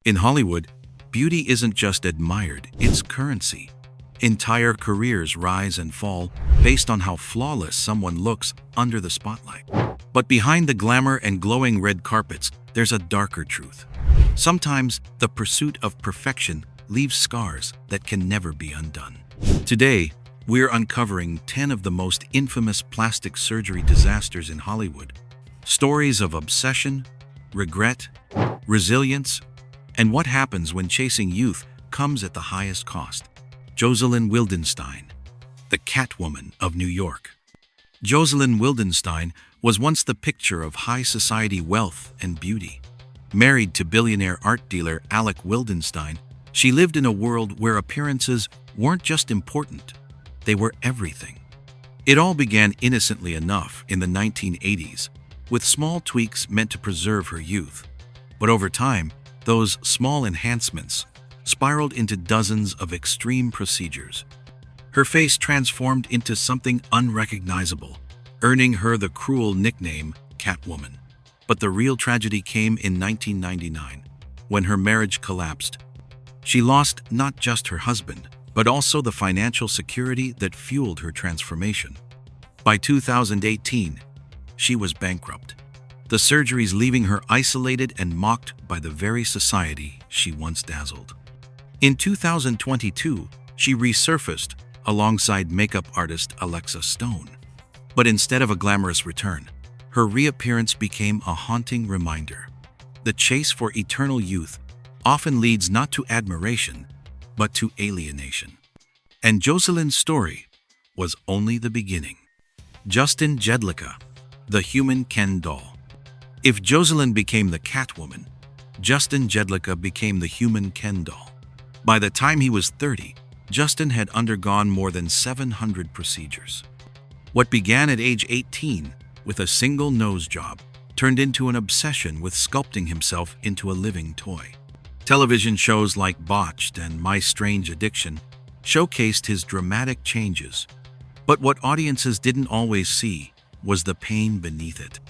In Hollywood, beauty isn't just admired, it's currency. Entire careers rise and fall based on how flawless someone looks under the spotlight. But behind the glamour and glowing red carpets, there's a darker truth. Sometimes the pursuit of perfection leaves scars that can never be undone. Today, we're uncovering 10 of the most infamous plastic surgery disasters in Hollywood. Stories of obsession, regret, resilience, and what happens when chasing youth comes at the highest cost. Jocelyn Wildenstein, the Catwoman of New York. Jocelyn Wildenstein was once the picture of high society wealth and beauty. Married to billionaire art dealer Alec Wildenstein, she lived in a world where appearances weren't just important, they were everything. It all began innocently enough in the 1980s, with small tweaks meant to preserve her youth. But over time, those small enhancements spiraled into dozens of extreme procedures. Her face transformed into something unrecognizable, earning her the cruel nickname Catwoman. But the real tragedy came in 1999, when her marriage collapsed. She lost not just her husband, but also the financial security that fueled her transformation. By 2018, she was bankrupt, the surgeries leaving her isolated and mocked by the very society she once dazzled. In 2022, she resurfaced alongside makeup artist Alexa Stone. But instead of a glamorous return, her reappearance became a haunting reminder. The chase for eternal youth often leads not to admiration, but to alienation. And Jocelyn's story was only the beginning. Justin Jedlicka, the human Ken doll. If Jocelyn became the Catwoman, Justin Jedlicka became the human Ken doll. By the time he was 30, Justin had undergone more than 700 procedures. What began at age 18 with a single nose job turned into an obsession with sculpting himself into a living toy. Television shows like Botched and My Strange Addiction showcased his dramatic changes. But what audiences didn't always see was the pain beneath it.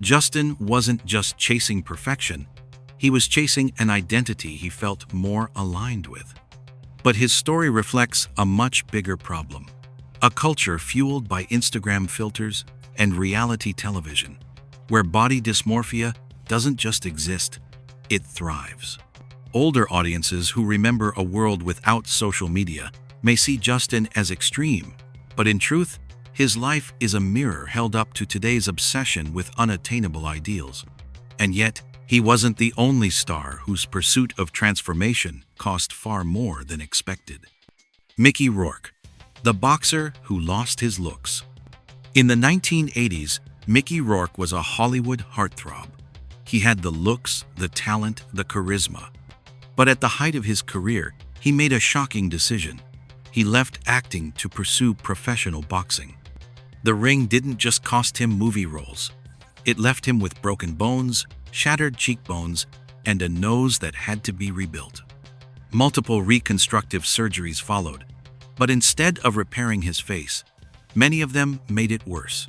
Justin wasn't just chasing perfection, he was chasing an identity he felt more aligned with. But his story reflects a much bigger problem. A culture fueled by Instagram filters and reality television, where body dysmorphia doesn't just exist, it thrives. Older audiences who remember a world without social media may see Justin as extreme, but in truth, his life is a mirror held up to today's obsession with unattainable ideals. And yet, he wasn't the only star whose pursuit of transformation cost far more than expected. Mickey Rourke, the boxer who lost his looks. In the 1980s, Mickey Rourke was a Hollywood heartthrob. He had the looks, the talent, the charisma. But at the height of his career, he made a shocking decision. He left acting to pursue professional boxing. The ring didn't just cost him movie roles. It left him with broken bones, shattered cheekbones, and a nose that had to be rebuilt. Multiple reconstructive surgeries followed, but instead of repairing his face, many of them made it worse.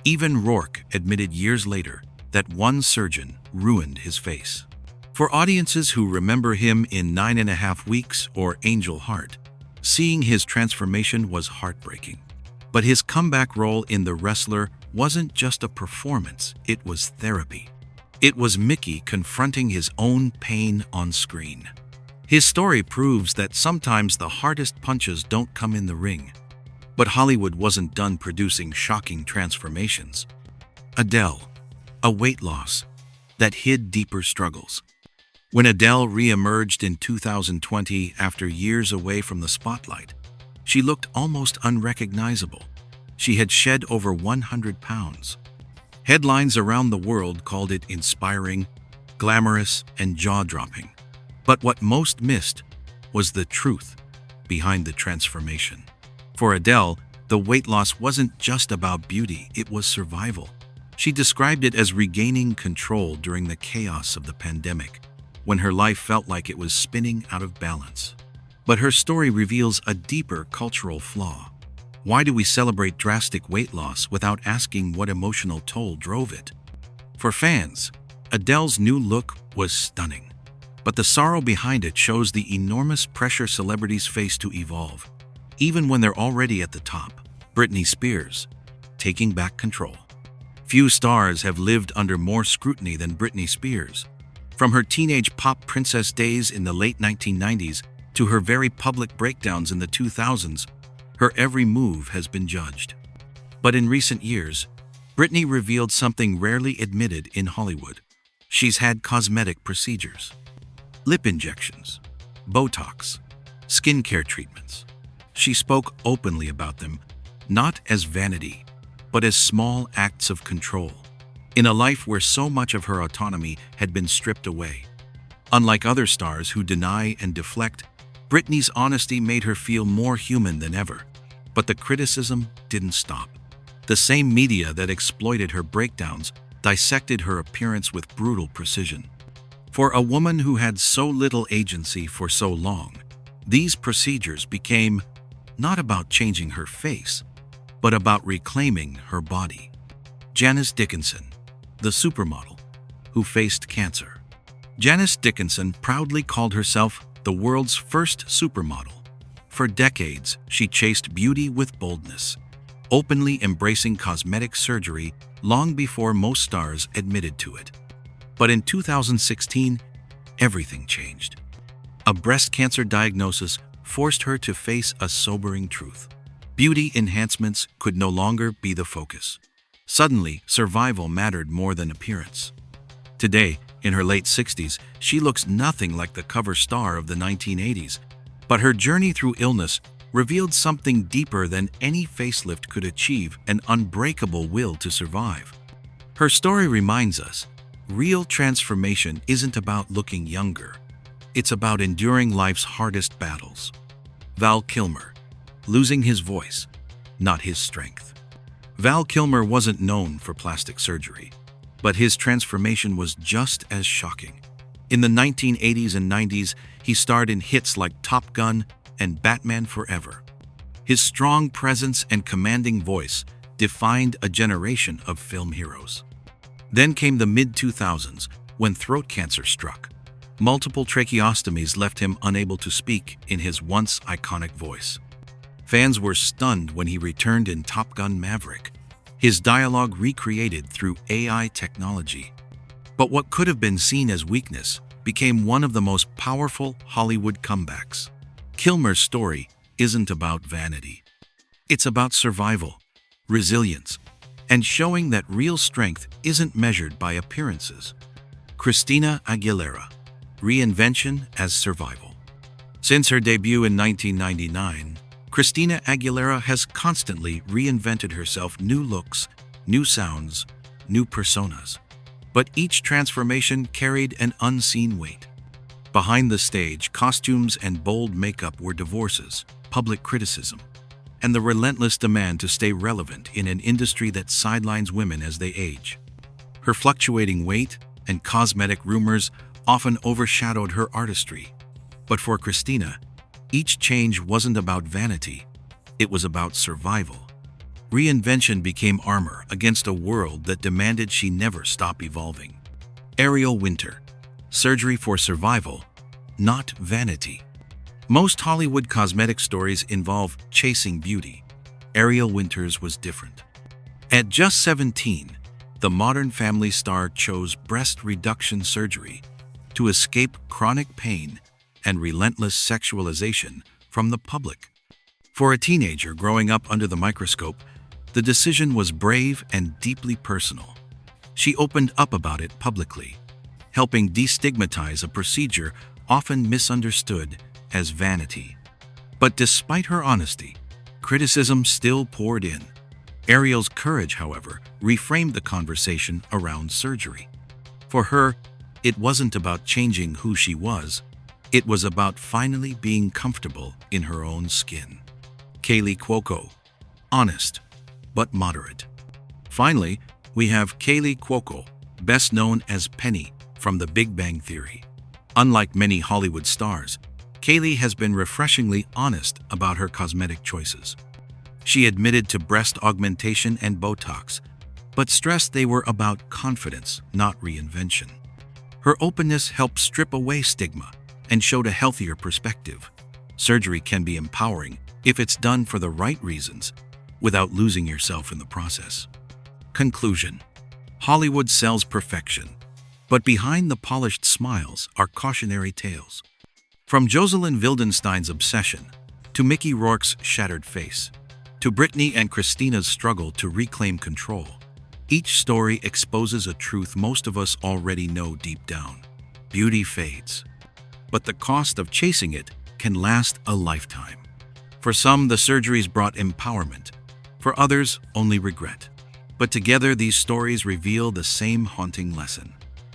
Even Rourke admitted years later that one surgeon ruined his face. For audiences who remember him in 9.5 Weeks or Angel Heart, seeing his transformation was heartbreaking. But his comeback role in The Wrestler wasn't just a performance, it was therapy. It was Mickey confronting his own pain on screen. His story proves that sometimes the hardest punches don't come in the ring. But Hollywood wasn't done producing shocking transformations. Adele, a weight loss that hid deeper struggles. When Adele re-emerged in 2020 after years away from the spotlight, she looked almost unrecognizable. She had shed over 100 pounds. Headlines around the world called it inspiring, glamorous, and jaw-dropping. But what most missed was the truth behind the transformation. For Adele, the weight loss wasn't just about beauty, it was survival. She described it as regaining control during the chaos of the pandemic, when her life felt like it was spinning out of balance. But her story reveals a deeper cultural flaw. Why do we celebrate drastic weight loss without asking what emotional toll drove it? For fans, Adele's new look was stunning. But the sorrow behind it shows the enormous pressure celebrities face to evolve, even when they're already at the top. Britney Spears, taking back control. Few stars have lived under more scrutiny than Britney Spears. From her teenage pop princess days in the late 1990s to her very public breakdowns in the 2000s, her every move has been judged. But in recent years, Britney revealed something rarely admitted in Hollywood. She's had cosmetic procedures, lip injections, Botox, skincare treatments. She spoke openly about them, not as vanity, but as small acts of control, in a life where so much of her autonomy had been stripped away. Unlike other stars who deny and deflect, Britney's honesty made her feel more human than ever. But the criticism didn't stop. The same media that exploited her breakdowns dissected her appearance with brutal precision. For a woman who had so little agency for so long, these procedures became not about changing her face, but about reclaiming her body. Janice Dickinson, the supermodel who faced cancer. Janice Dickinson proudly called herself the world's first supermodel. For decades, she chased beauty with boldness, openly embracing cosmetic surgery long before most stars admitted to it. But in 2016, everything changed. A breast cancer diagnosis forced her to face a sobering truth. Beauty enhancements could no longer be the focus. Suddenly, survival mattered more than appearance. Today, in her late 60s, she looks nothing like the cover star of the 1980s, but her journey through illness revealed something deeper than any facelift could achieve: an unbreakable will to survive. Her story reminds us, real transformation isn't about looking younger. It's about enduring life's hardest battles. Val Kilmer, losing his voice, not his strength. Val Kilmer wasn't known for plastic surgery, but his transformation was just as shocking. In the 1980s and 90s, he starred in hits like Top Gun and Batman Forever. His strong presence and commanding voice defined a generation of film heroes. Then came the mid-2000s, when throat cancer struck. Multiple tracheostomies left him unable to speak in his once iconic voice. Fans were stunned when he returned in Top Gun Maverick, his dialogue recreated through AI technology. But what could have been seen as weakness became one of the most powerful Hollywood comebacks. Kilmer's story isn't about vanity. It's about survival, resilience, and showing that real strength isn't measured by appearances. Christina Aguilera, reinvention as survival. Since her debut in 1999, Christina Aguilera has constantly reinvented herself: new looks, new sounds, new personas. But each transformation carried an unseen weight. Behind the stage, costumes and bold makeup were divorces, public criticism, and the relentless demand to stay relevant in an industry that sidelines women as they age. Her fluctuating weight and cosmetic rumors often overshadowed her artistry. But for Christina, each change wasn't about vanity, it was about survival. Reinvention became armor against a world that demanded she never stop evolving. Ariel Winter, surgery for survival, not vanity. Most Hollywood cosmetic stories involve chasing beauty. Ariel Winter's was different. At just 17, the Modern Family star chose breast reduction surgery to escape chronic pain and relentless sexualization from the public. For a teenager growing up under the microscope, the decision was brave and deeply personal. She opened up about it publicly, helping destigmatize a procedure often misunderstood as vanity. But despite her honesty, criticism still poured in. Ariel's courage, however, reframed the conversation around surgery. For her, it wasn't about changing who she was, it was about finally being comfortable in her own skin. Kaley Cuoco, honest but moderate. Finally, we have Kaley Cuoco, best known as Penny from The Big Bang Theory. Unlike many Hollywood stars, Kaley has been refreshingly honest about her cosmetic choices. She admitted to breast augmentation and Botox, but stressed they were about confidence, not reinvention. Her openness helped strip away stigma and showed a healthier perspective. Surgery can be empowering if it's done for the right reasons, without losing yourself in the process. Conclusion: Hollywood sells perfection, but behind the polished smiles are cautionary tales. From Jocelyn Wildenstein's obsession, to Mickey Rourke's shattered face, to Britney and Christina's struggle to reclaim control, each story exposes a truth most of us already know deep down. Beauty fades, but the cost of chasing it can last a lifetime. For some, the surgeries brought empowerment. For others, only regret. But together, these stories reveal the same haunting lesson.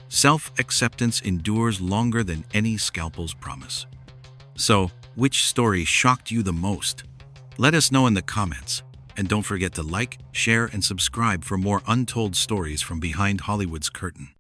Self-acceptance endures longer than any scalpel's promise. So, which story shocked you the most? Let us know in the comments. And don't forget to like, share, and subscribe for more untold stories from behind Hollywood's curtain.